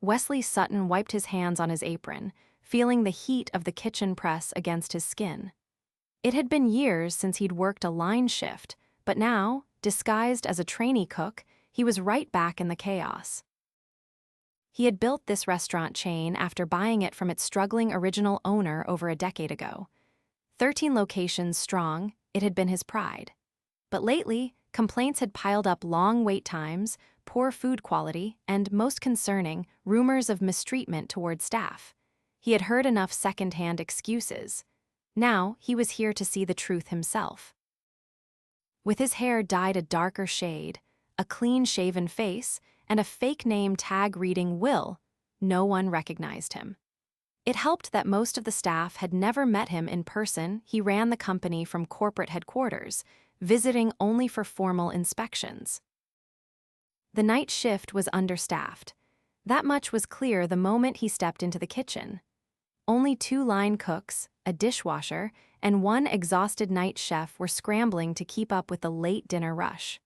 Wesley Sutton wiped his hands on his apron, feeling the heat of the kitchen press against his skin. It had been years since he'd worked a line shift, but now, disguised as a trainee cook, he was right back in the chaos. He had built this restaurant chain after buying it from its struggling original owner over a decade ago. 13 locations strong, it had been his pride. But lately, complaints had piled up: long wait times, poor food quality, and, most concerning, rumors of mistreatment toward staff. He had heard enough second-hand excuses. Now, he was here to see the truth himself. With his hair dyed a darker shade, a clean-shaven face, and a fake name tag reading Will, no one recognized him. It helped that most of the staff had never met him in person. He ran the company from corporate headquarters, visiting only for formal inspections. The night shift was understaffed. That much was clear the moment he stepped into the kitchen. Only 2 line cooks, a dishwasher, and 1 exhausted night chef were scrambling to keep up with the late dinner rush.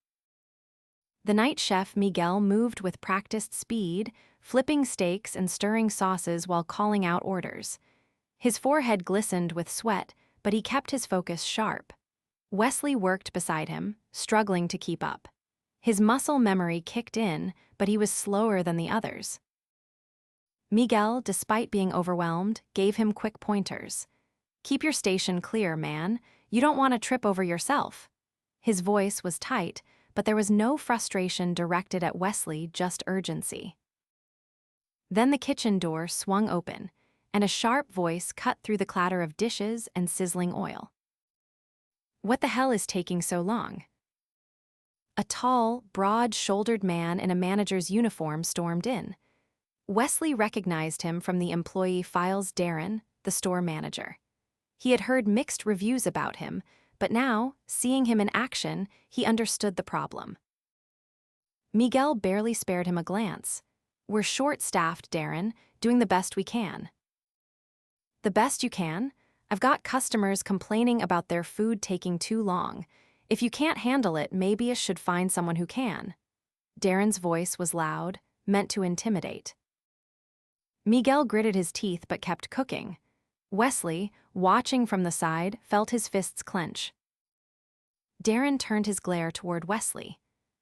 The night chef, Miguel, moved with practiced speed, flipping steaks and stirring sauces while calling out orders. His forehead glistened with sweat, but he kept his focus sharp. Wesley worked beside him, struggling to keep up. His muscle memory kicked in, but he was slower than the others. Miguel, despite being overwhelmed, gave him quick pointers. "Keep your station clear, man. You don't want to trip over yourself." His voice was tight, but there was no frustration directed at Wesley, just urgency. Then the kitchen door swung open, and a sharp voice cut through the clatter of dishes and sizzling oil. "What the hell is taking so long?" A tall, broad-shouldered man in a manager's uniform stormed in. Wesley recognized him from the employee files. Darren, the store manager. He had heard mixed reviews about him, but now, seeing him in action, he understood the problem. Miguel barely spared him a glance. "We're short-staffed, Darren, doing the best we can." "The best you can? I've got customers complaining about their food taking too long. If you can't handle it, maybe I should find someone who can." Darren's voice was loud, meant to intimidate. Miguel gritted his teeth but kept cooking. Wesley, watching from the side, felt his fists clench. Darren turned his glare toward Wesley.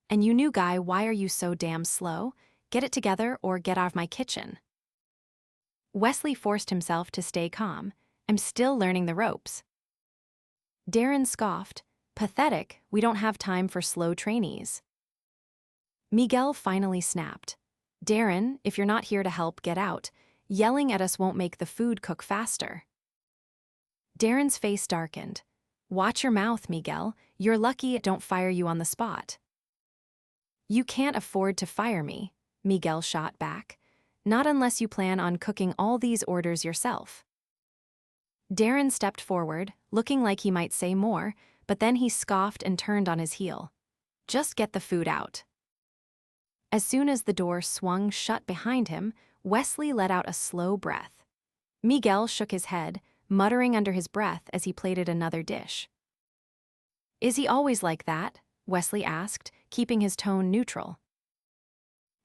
"And you new guy, why are you so damn slow? Get it together or get out of my kitchen." Wesley forced himself to stay calm. "I'm still learning the ropes." Darren scoffed. "Pathetic, we don't have time for slow trainees." Miguel finally snapped. "Darren, if you're not here to help, get out. Yelling at us won't make the food cook faster." Darren's face darkened. "Watch your mouth, Miguel. You're lucky I don't fire you on the spot." "You can't afford to fire me," Miguel shot back. "Not unless you plan on cooking all these orders yourself." Darren stepped forward, looking like he might say more, but then he scoffed and turned on his heel. "Just get the food out." As soon as the door swung shut behind him, Wesley let out a slow breath. Miguel shook his head, muttering under his breath as he plated another dish. "Is he always like that?" Wesley asked, keeping his tone neutral.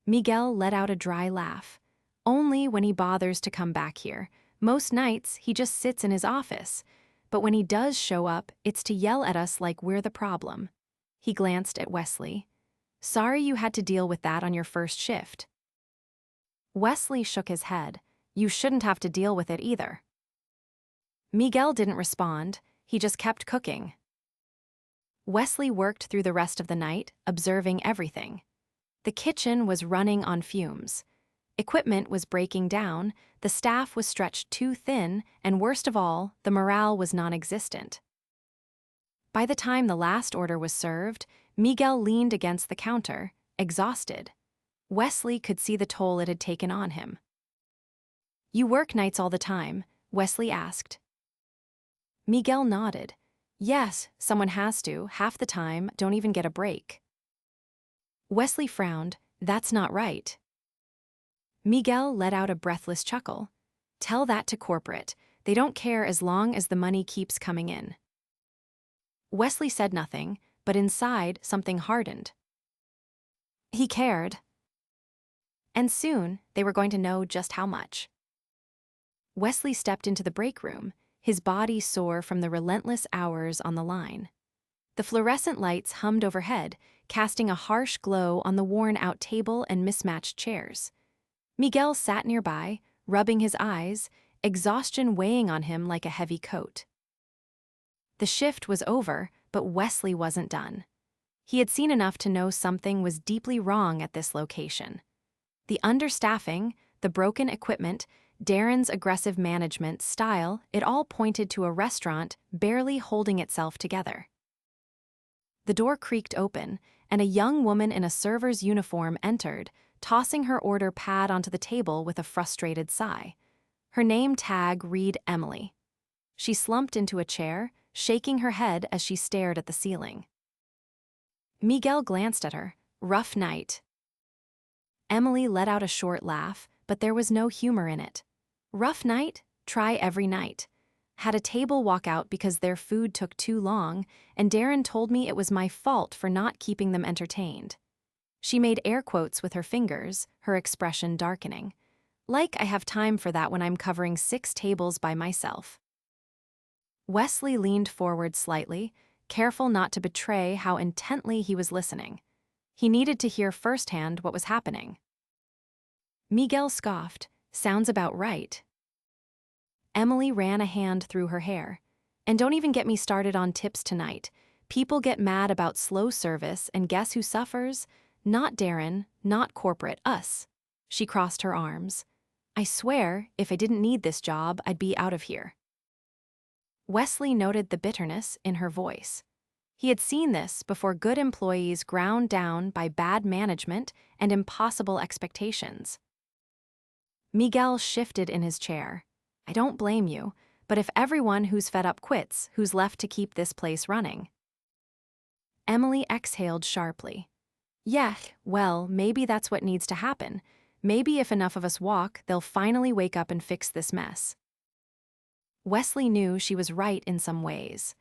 Miguel let out a dry laugh. "Only when he bothers to come back here. Most nights, he just sits in his office. But when he does show up, it's to yell at us like we're the problem." He glanced at Wesley. "Sorry you had to deal with that on your first shift." Wesley shook his head. "You shouldn't have to deal with it either." Miguel didn't respond, he just kept cooking. Wesley worked through the rest of the night, observing everything. The kitchen was running on fumes. Equipment was breaking down, the staff was stretched too thin, and worst of all, the morale was non-existent. By the time the last order was served, Miguel leaned against the counter, exhausted. Wesley could see the toll it had taken on him. "You work nights all the time?" Wesley asked. Miguel nodded. "Yes, someone has to. Half the time, don't even get a break." Wesley frowned. "That's not right." Miguel let out a breathless chuckle. "Tell that to corporate. They don't care as long as the money keeps coming in." Wesley said nothing, but inside something hardened. He cared. And soon, they were going to know just how much. Wesley stepped into the break room, his body sore from the relentless hours on the line. The fluorescent lights hummed overhead, casting a harsh glow on the worn-out table and mismatched chairs. Miguel sat nearby, rubbing his eyes, exhaustion weighing on him like a heavy coat. The shift was over, but Wesley wasn't done. He had seen enough to know something was deeply wrong at this location. The understaffing, the broken equipment, Darren's aggressive management style, it all pointed to a restaurant barely holding itself together. The door creaked open, and a young woman in a server's uniform entered, tossing her order pad onto the table with a frustrated sigh. Her name tag read Emily. She slumped into a chair, shaking her head as she stared at the ceiling. Miguel glanced at her. Rough night. Emily let out a short laugh, but there was no humor in it. Rough night? Try every night. Had a table walk out because their food took too long, and Darren told me it was my fault for not keeping them entertained. She made air quotes with her fingers, her expression darkening. Like I have time for that when I'm covering 6 tables by myself. Wesley leaned forward slightly, careful not to betray how intently he was listening. He needed to hear firsthand what was happening. Miguel scoffed. Sounds about right. Emily ran a hand through her hair. And don't even get me started on tips tonight. People get mad about slow service, and guess who suffers? Not Darren, not corporate, us. She crossed her arms. I swear, if I didn't need this job, I'd be out of here. Wesley noted the bitterness in her voice. He had seen this before, good employees ground down by bad management and impossible expectations. Miguel shifted in his chair. I don't blame you, but if everyone who's fed up quits, who's left to keep this place running? Emily exhaled sharply. Yeah, well, maybe that's what needs to happen. Maybe if enough of us walk, they'll finally wake up and fix this mess. Wesley knew she was right in some ways.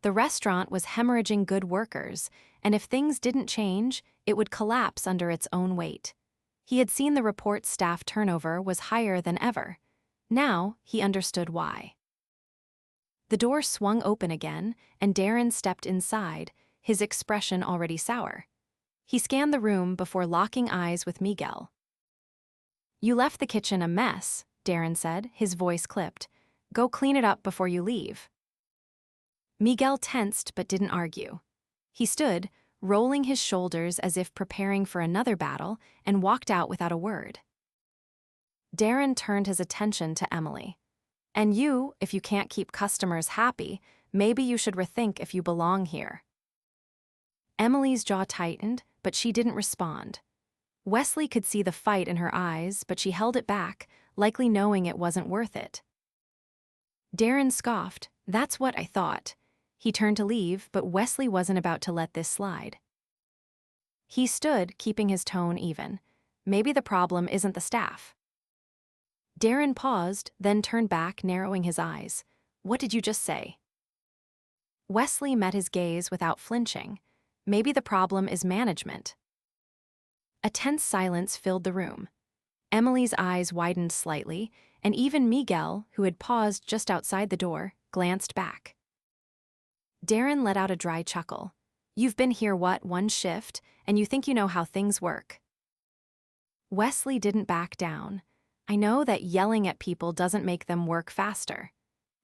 The restaurant was hemorrhaging good workers, and if things didn't change, it would collapse under its own weight. He had seen the report's staff turnover was higher than ever. Now, he understood why. The door swung open again, and Darren stepped inside, his expression already sour. He scanned the room before locking eyes with Miguel. You left the kitchen a mess, Darren said, his voice clipped. Go clean it up before you leave. Miguel tensed but didn't argue. He stood, rolling his shoulders as if preparing for another battle, and walked out without a word. Darren turned his attention to Emily. And you, if you can't keep customers happy, maybe you should rethink if you belong here. Emily's jaw tightened, but she didn't respond. Wesley could see the fight in her eyes, but she held it back, likely knowing it wasn't worth it. Darren scoffed. That's what I thought. He turned to leave, but Wesley wasn't about to let this slide. He stood, keeping his tone even. Maybe the problem isn't the staff. Darren paused, then turned back, narrowing his eyes. What did you just say? Wesley met his gaze without flinching. Maybe the problem is management. A tense silence filled the room. Emily's eyes widened slightly, and even Miguel, who had paused just outside the door, glanced back. Darren let out a dry chuckle. You've been here, one shift, and you think you know how things work. Wesley didn't back down. I know that yelling at people doesn't make them work faster.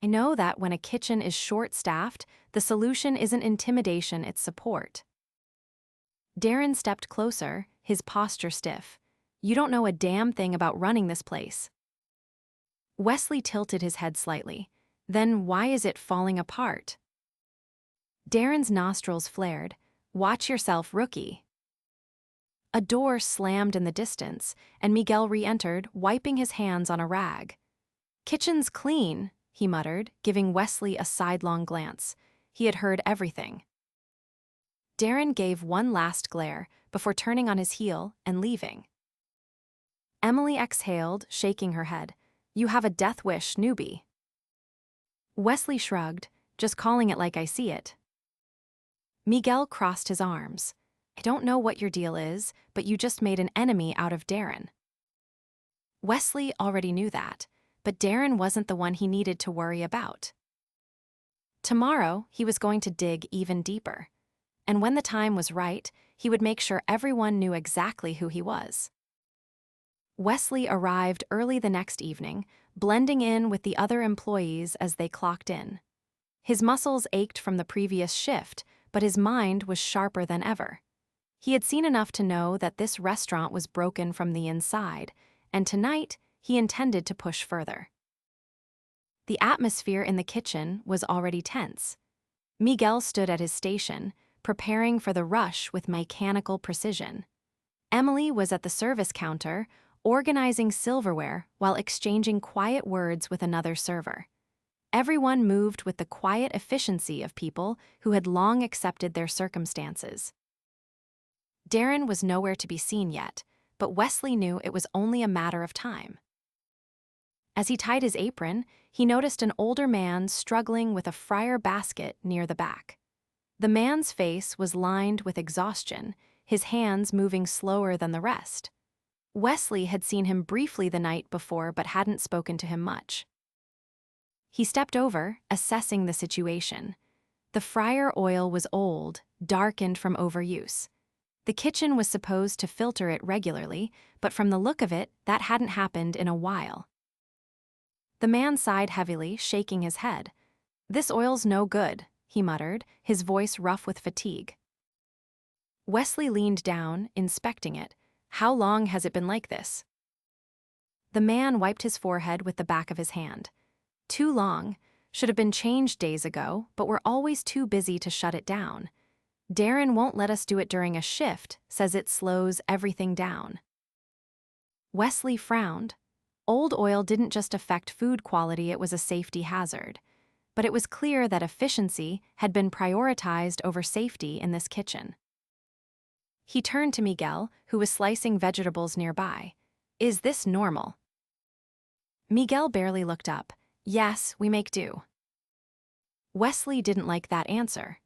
I know that when a kitchen is short-staffed, the solution isn't intimidation, it's support. Darren stepped closer, his posture stiff. You don't know a damn thing about running this place. Wesley tilted his head slightly. Then why is it falling apart? Darren's nostrils flared. Watch yourself, rookie. A door slammed in the distance, and Miguel re-entered, wiping his hands on a rag. Kitchen's clean, he muttered, giving Wesley a sidelong glance. He had heard everything. Darren gave one last glare before turning on his heel and leaving. Emily exhaled, shaking her head. You have a death wish, newbie. Wesley shrugged, just calling it like I see it. Miguel crossed his arms. I don't know what your deal is, but you just made an enemy out of Darren. Wesley already knew that, but Darren wasn't the one he needed to worry about. Tomorrow, he was going to dig even deeper. And when the time was right, he would make sure everyone knew exactly who he was. Wesley arrived early the next evening, blending in with the other employees as they clocked in. His muscles ached from the previous shift, but his mind was sharper than ever. He had seen enough to know that this restaurant was broken from the inside, and tonight he intended to push further. The atmosphere in the kitchen was already tense. Miguel stood at his station, preparing for the rush with mechanical precision. Emily was at the service counter, organizing silverware while exchanging quiet words with another server. Everyone moved with the quiet efficiency of people who had long accepted their circumstances. Darren was nowhere to be seen yet, but Wesley knew it was only a matter of time. As he tied his apron, he noticed an older man struggling with a fryer basket near the back. The man's face was lined with exhaustion, his hands moving slower than the rest. Wesley had seen him briefly the night before but hadn't spoken to him much. He stepped over, assessing the situation. The fryer oil was old, darkened from overuse. The kitchen was supposed to filter it regularly, but from the look of it, that hadn't happened in a while. The man sighed heavily, shaking his head. "This oil's no good," he muttered, his voice rough with fatigue. Wesley leaned down, inspecting it. "How long has it been like this?" The man wiped his forehead with the back of his hand. "Too long. Should have been changed days ago, but we're always too busy to shut it down. Darren won't let us do it during a shift, says it slows everything down." Wesley frowned. Old oil didn't just affect food quality, it was a safety hazard. But it was clear that efficiency had been prioritized over safety in this kitchen. He turned to Miguel, who was slicing vegetables nearby. "Is this normal?" Miguel barely looked up. "Yes, we make do." Wesley didn't like that answer.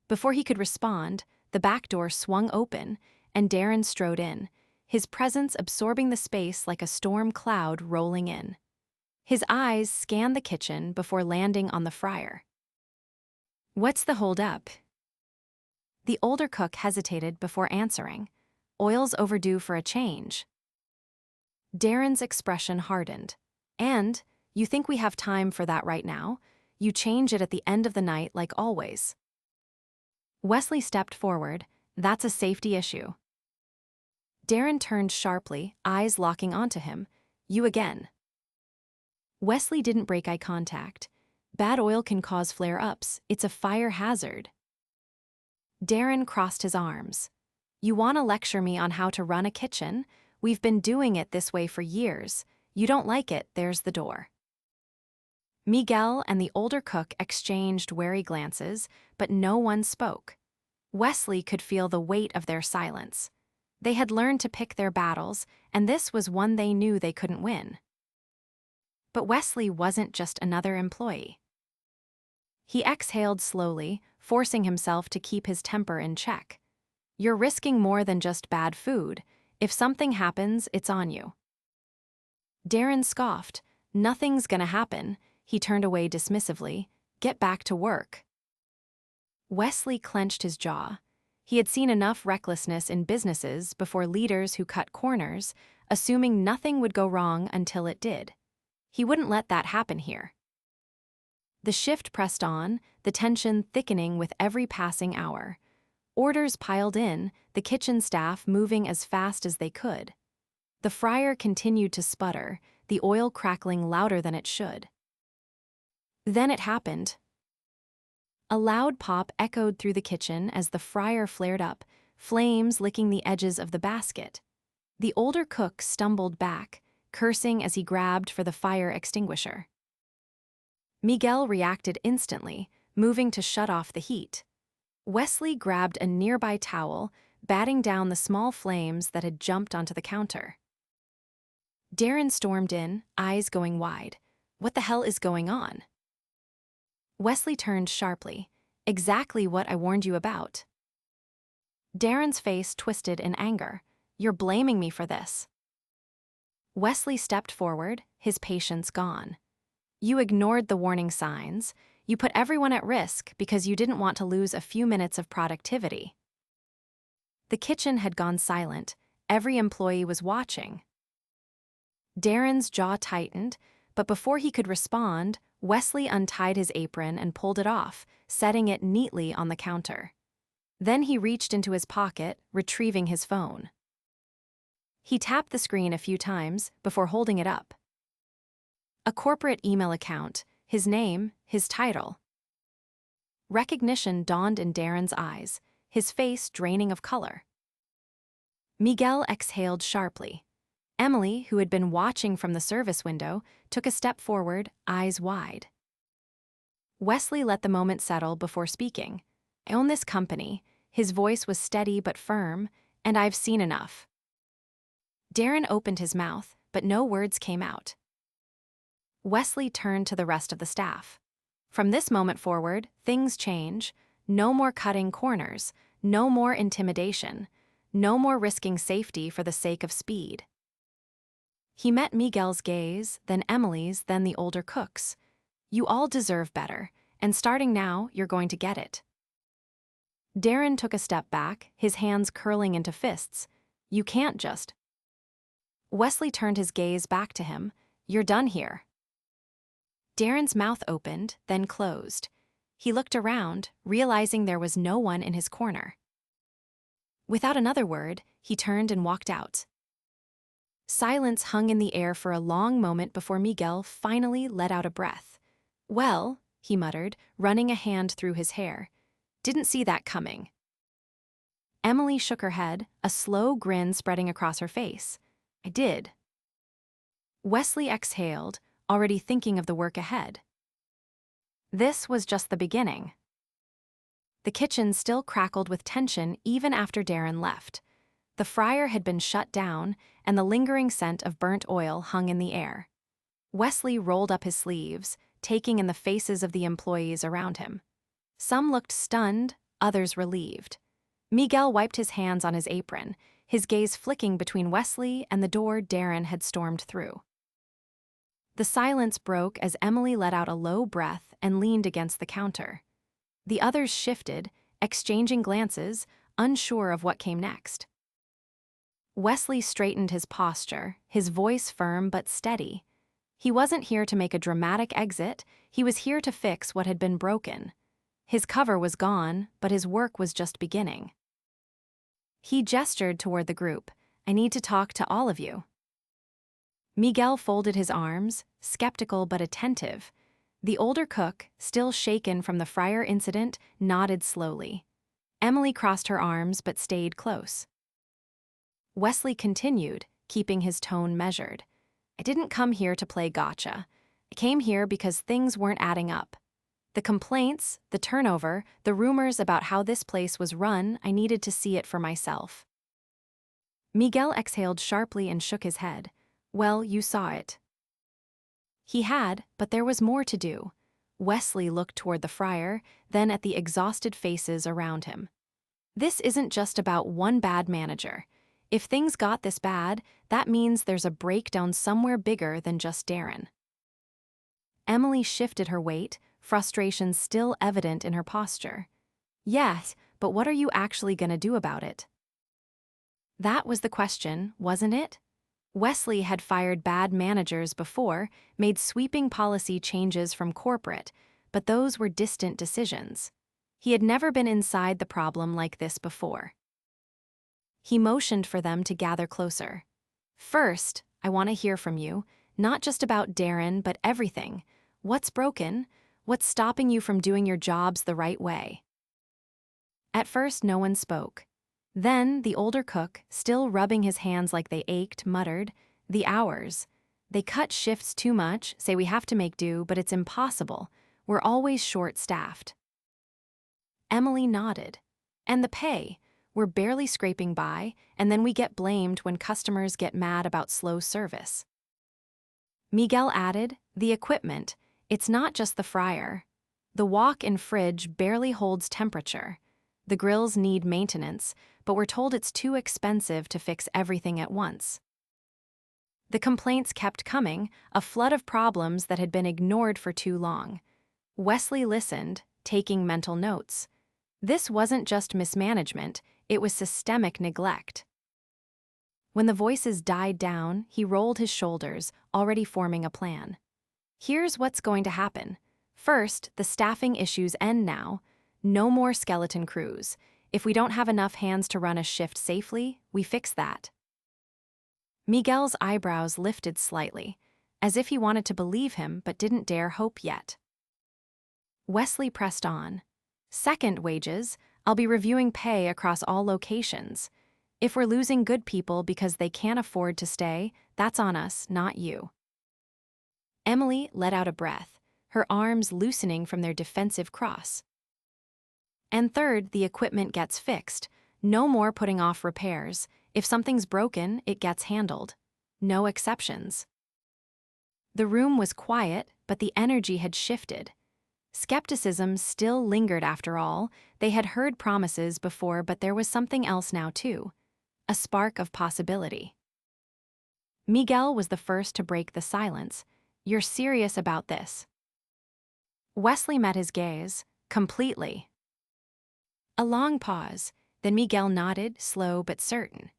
Before he could respond, the back door swung open, and Darren strode in, his presence absorbing the space like a storm cloud rolling in. His eyes scanned the kitchen before landing on the fryer. "What's the hold-up?" The older cook hesitated before answering. "Oil's overdue for a change." Darren's expression hardened. "And, you think we have time for that right now? You change it at the end of the night like always." Wesley stepped forward. "That's a safety issue." Darren turned sharply, eyes locking onto him. "You again." Wesley didn't break eye contact. "Bad oil can cause flare-ups. It's a fire hazard." Darren crossed his arms. "You want to lecture me on how to run a kitchen? We've been doing it this way for years. You don't like it, there's the door." Miguel and the older cook exchanged wary glances, but no one spoke. Wesley could feel the weight of their silence. They had learned to pick their battles, and this was one they knew they couldn't win. But Wesley wasn't just another employee. He exhaled slowly, forcing himself to keep his temper in check. "You're risking more than just bad food. If something happens, it's on you." Darren scoffed. "Nothing's gonna happen." He turned away dismissively. "Get back to work." Wesley clenched his jaw. He had seen enough recklessness in businesses before leaders who cut corners, assuming nothing would go wrong until it did. He wouldn't let that happen here. The shift pressed on, the tension thickening with every passing hour. Orders piled in, the kitchen staff moving as fast as they could. The fryer continued to sputter, the oil crackling louder than it should. Then it happened. A loud pop echoed through the kitchen as the fryer flared up, flames licking the edges of the basket. The older cook stumbled back, cursing as he grabbed for the fire extinguisher. Miguel reacted instantly, moving to shut off the heat. Wesley grabbed a nearby towel, batting down the small flames that had jumped onto the counter. Darren stormed in, eyes going wide. "What the hell is going on?" Wesley turned sharply. "Exactly what I warned you about." Darren's face twisted in anger. "You're blaming me for this." Wesley stepped forward, his patience gone. You ignored the warning signs. You put everyone at risk because you didn't want to lose a few minutes of productivity. The kitchen had gone silent. Every employee was watching. Darren's jaw tightened, but before he could respond, Wesley untied his apron and pulled it off, setting it neatly on the counter. Then he reached into his pocket, retrieving his phone. He tapped the screen a few times before holding it up. A corporate email account, his name, his title. Recognition dawned in Darren's eyes, his face draining of color. Miguel exhaled sharply. Emily, who had been watching from the service window, took a step forward, eyes wide. Wesley let the moment settle before speaking. I own this company. His voice was steady but firm, and I've seen enough. Darren opened his mouth, but no words came out. Wesley turned to the rest of the staff. From this moment forward, things change. No more cutting corners, no more intimidation, no more risking safety for the sake of speed. He met Miguel's gaze, then Emily's, then the older cook's. You all deserve better, and starting now, you're going to get it. Darren took a step back, his hands curling into fists. You can't just. Wesley turned his gaze back to him. You're done here. Darren's mouth opened, then closed. He looked around, realizing there was no one in his corner. Without another word, he turned and walked out. Silence hung in the air for a long moment before Miguel finally let out a breath. Well, he muttered, running a hand through his hair. Didn't see that coming. Emily shook her head, a slow grin spreading across her face. I did. Wesley exhaled, already thinking of the work ahead. This was just the beginning. The kitchen still crackled with tension even after Darren left. The fryer had been shut down, and the lingering scent of burnt oil hung in the air. Wesley rolled up his sleeves, taking in the faces of the employees around him. Some looked stunned, others relieved. Miguel wiped his hands on his apron, his gaze flicking between Wesley and the door Darren had stormed through. The silence broke as Emily let out a low breath and leaned against the counter. The others shifted, exchanging glances, unsure of what came next. Wesley straightened his posture, his voice firm but steady. He wasn't here to make a dramatic exit, he was here to fix what had been broken. His cover was gone, but his work was just beginning. He gestured toward the group. I need to talk to all of you. Miguel folded his arms, skeptical but attentive. The older cook, still shaken from the fryer incident, nodded slowly. Emily crossed her arms but stayed close. Wesley continued, keeping his tone measured. I didn't come here to play gotcha. I came here because things weren't adding up. The complaints, the turnover, the rumors about how this place was run, I needed to see it for myself. Miguel exhaled sharply and shook his head. Well, you saw it. He had, but there was more to do. Wesley looked toward the fryer, then at the exhausted faces around him. This isn't just about one bad manager. If things got this bad, that means there's a breakdown somewhere bigger than just Darren. Emily shifted her weight, frustration still evident in her posture. Yes, but what are you actually going to do about it? That was the question, wasn't it? Wesley had fired bad managers before, made sweeping policy changes from corporate, but those were distant decisions. He had never been inside the problem like this before. He motioned for them to gather closer. First, I want to hear from you, not just about Darren, but everything. What's broken? What's stopping you from doing your jobs the right way? At first, no one spoke. Then, the older cook, still rubbing his hands like they ached, muttered, the hours. They cut shifts too much, say we have to make do, but it's impossible. We're always short-staffed. Emily nodded. And the pay. We're barely scraping by, and then we get blamed when customers get mad about slow service. Miguel added, the equipment. It's not just the fryer. The wok-in fridge barely holds temperature. The grills need maintenance, but we're told it's too expensive to fix everything at once. The complaints kept coming, a flood of problems that had been ignored for too long. Wesley listened, taking mental notes. This wasn't just mismanagement, it was systemic neglect. When the voices died down, he rolled his shoulders, already forming a plan. Here's what's going to happen. First, the staffing issues end now. No more skeleton crews. If we don't have enough hands to run a shift safely, we fix that. Miguel's eyebrows lifted slightly, as if he wanted to believe him but didn't dare hope yet. Wesley pressed on. Second, wages. I'll be reviewing pay across all locations. If we're losing good people because they can't afford to stay, that's on us, not you. Emily let out a breath, her arms loosening from their defensive cross. And third, the equipment gets fixed. No more putting off repairs. If something's broken, it gets handled. No exceptions. The room was quiet, but the energy had shifted. Skepticism still lingered after all. They had heard promises before, but there was something else now too. A spark of possibility. Miguel was the first to break the silence. You're serious about this? Wesley met his gaze, completely. A long pause, then Miguel nodded, slow but certain.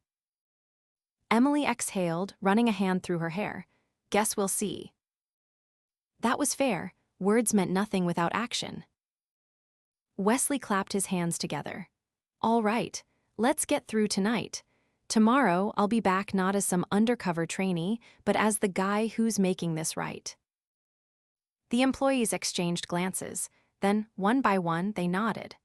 Emily exhaled, running a hand through her hair. Guess we'll see. That was fair. Words meant nothing without action. Wesley clapped his hands together. All right, let's get through tonight. Tomorrow, I'll be back not as some undercover trainee, but as the guy who's making this right. The employees exchanged glances. Then, one by one, they nodded.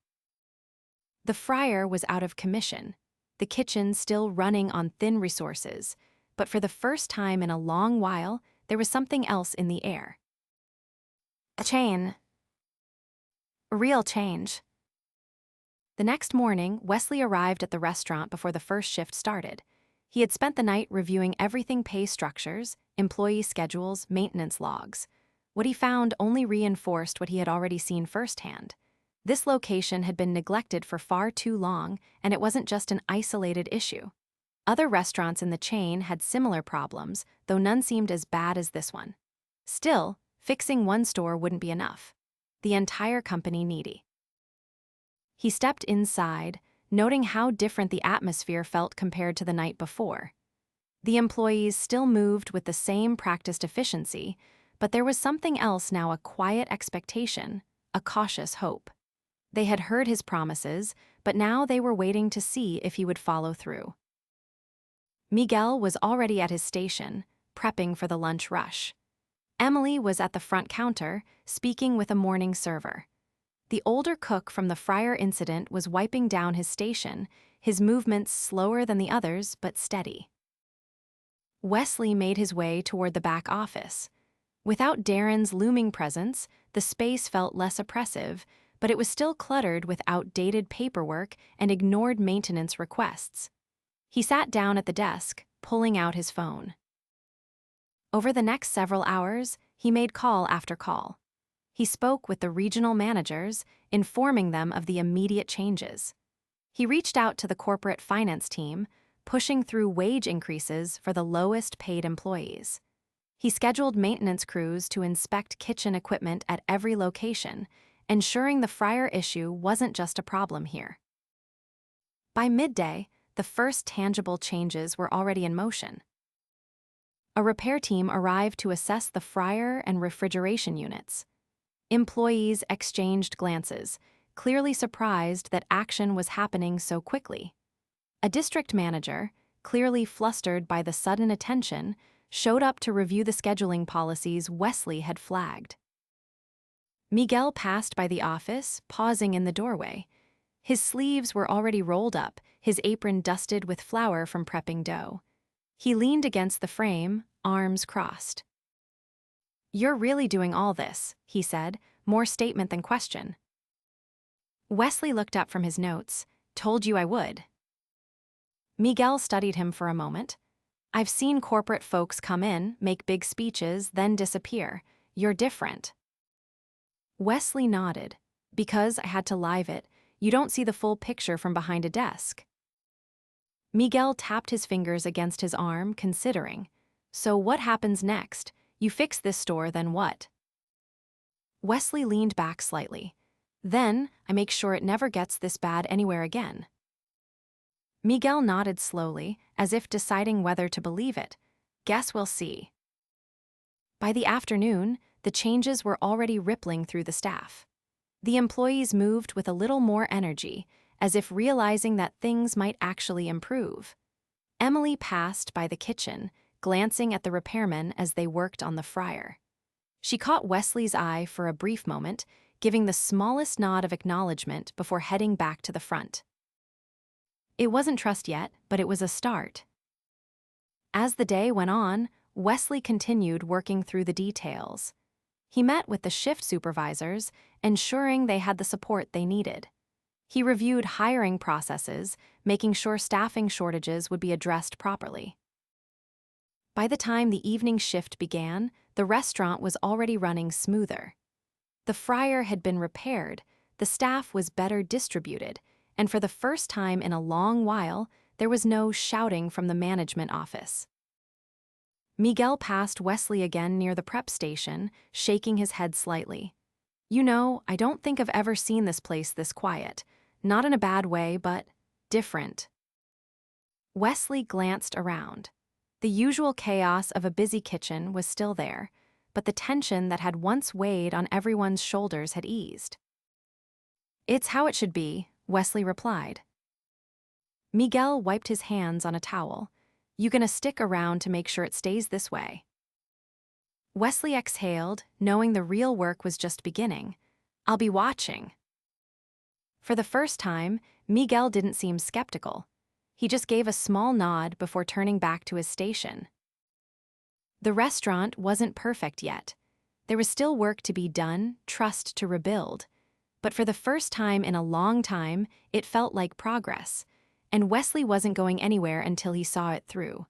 The fryer was out of commission, the kitchen still running on thin resources, but for the first time in a long while, there was something else in the air. A change. A real change. The next morning, Wesley arrived at the restaurant before the first shift started. He had spent the night reviewing everything: pay structures, employee schedules, maintenance logs. What he found only reinforced what he had already seen firsthand. This location had been neglected for far too long, and it wasn't just an isolated issue. Other restaurants in the chain had similar problems, though none seemed as bad as this one. Still, fixing one store wouldn't be enough. The entire company needed. He stepped inside, noting how different the atmosphere felt compared to the night before. The employees still moved with the same practiced efficiency, but there was something else now: a quiet expectation, a cautious hope. They had heard his promises, but now they were waiting to see if he would follow through. Miguel was already at his station, prepping for the lunch rush. Emily was at the front counter, speaking with a morning server. The older cook from the fryer incident was wiping down his station, his movements slower than the others but steady. Wesley made his way toward the back office. Without Darren's looming presence, the space felt less oppressive, but it was still cluttered with outdated paperwork and ignored maintenance requests. He sat down at the desk, pulling out his phone. Over the next several hours, he made call after call. He spoke with the regional managers, informing them of the immediate changes. He reached out to the corporate finance team, pushing through wage increases for the lowest paid employees. He scheduled maintenance crews to inspect kitchen equipment at every location, ensuring the fryer issue wasn't just a problem here. By midday, the first tangible changes were already in motion. A repair team arrived to assess the fryer and refrigeration units. Employees exchanged glances, clearly surprised that action was happening so quickly. A district manager, clearly flustered by the sudden attention, showed up to review the scheduling policies Wesley had flagged. Miguel passed by the office, pausing in the doorway. His sleeves were already rolled up, his apron dusted with flour from prepping dough. He leaned against the frame, arms crossed. "You're really doing all this," he said, more statement than question. Wesley looked up from his notes. "Told you I would." Miguel studied him for a moment. "I've seen corporate folks come in, make big speeches, then disappear. You're different." Wesley nodded. "Because I had to live it, you don't see the full picture from behind a desk." Miguel tapped his fingers against his arm, considering. So what happens next? You fix this store, then what? Wesley leaned back slightly. Then, I make sure it never gets this bad anywhere again. Miguel nodded slowly, as if deciding whether to believe it. Guess we'll see. By the afternoon, the changes were already rippling through the staff. The employees moved with a little more energy, as if realizing that things might actually improve. Emily passed by the kitchen, glancing at the repairmen as they worked on the fryer. She caught Wesley's eye for a brief moment, giving the smallest nod of acknowledgement before heading back to the front. It wasn't trust yet, but it was a start. As the day went on, Wesley continued working through the details. He met with the shift supervisors, ensuring they had the support they needed. He reviewed hiring processes, making sure staffing shortages would be addressed properly. By the time the evening shift began, the restaurant was already running smoother. The fryer had been repaired, the staff was better distributed, and for the first time in a long while, there was no shouting from the management office. Miguel passed Wesley again near the prep station, shaking his head slightly. You know, I don't think I've ever seen this place this quiet. Not in a bad way, but different. Wesley glanced around. The usual chaos of a busy kitchen was still there, but the tension that had once weighed on everyone's shoulders had eased. It's how it should be, Wesley replied. Miguel wiped his hands on a towel. You gonna stick around to make sure it stays this way? Wesley exhaled, knowing the real work was just beginning. I'll be watching. For the first time, Miguel didn't seem skeptical. He just gave a small nod before turning back to his station. The restaurant wasn't perfect yet. There was still work to be done, trust to rebuild. But for the first time in a long time, it felt like progress, and Wesley wasn't going anywhere until he saw it through.